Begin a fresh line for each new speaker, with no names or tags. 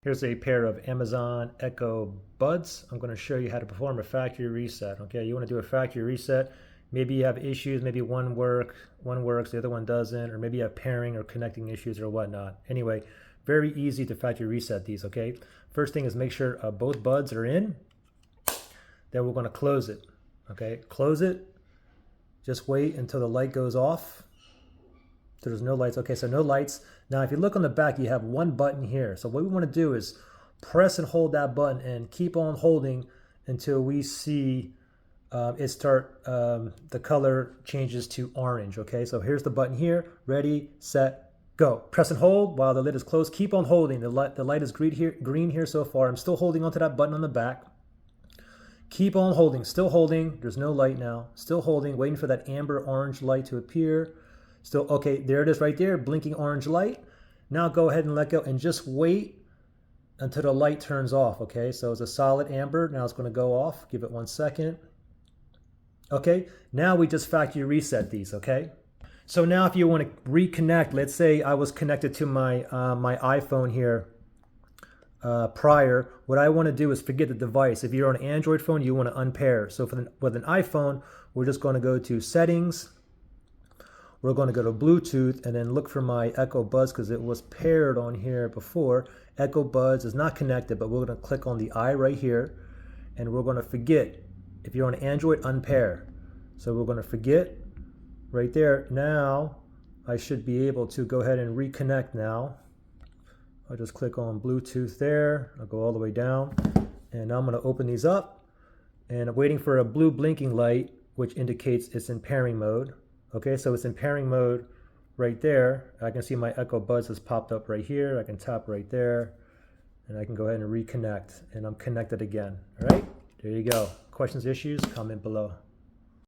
Here's a pair of Amazon Echo Buds. I'm going to show you how to perform a factory reset. Okay, you want to do a factory reset. Maybe you have issues, maybe one works, the other one doesn't, or maybe you have pairing or connecting issues or whatnot. Anyway, very easy to factory reset these, okay? First thing is make sure both buds are in. Then we're going to close it, okay? Close it. Just wait until the light goes off. So there's no lights. Okay, so no lights. Now, if you look on the back, you have one button here. So what we want to do is press and hold that button and keep on holding until we see the color changes to orange. Okay, so here's the button here. Ready, set, go. Press and hold while the lid is closed. Keep on holding. The light is green here so far. I'm still holding onto that button on the back. Keep on holding. Still holding. There's no light now. Still holding. Waiting for that amber orange light to appear. Still, okay, there it is right there, blinking orange light. Now go ahead and let go and just wait until the light turns off, okay? So it's a solid amber. Now it's gonna go off. Give it 1 second. Okay, now we just factory reset these, okay? So now if you wanna reconnect, let's say I was connected to my, my iPhone here prior, what I wanna do is forget the device. If you're on an Android phone, you wanna unpair. So with an iPhone, we're just gonna go to settings. We're going to go to Bluetooth and then look for my Echo Buds because it was paired on here before. Echo Buds is not connected, but we're going to click on the eye right here and we're going to forget. If you're on Android, unpair. So we're going to forget right there. Now I should be able to go ahead and reconnect now. I'll just click on Bluetooth there. I'll go all the way down and now I'm going to open these up and I'm waiting for a blue blinking light which indicates it's in pairing mode. Okay, so it's in pairing mode right there. I can see my Echo Buds has popped up right here. I can tap right there and I can go ahead and reconnect and I'm connected again. All right, there you go. Questions, issues, comment below.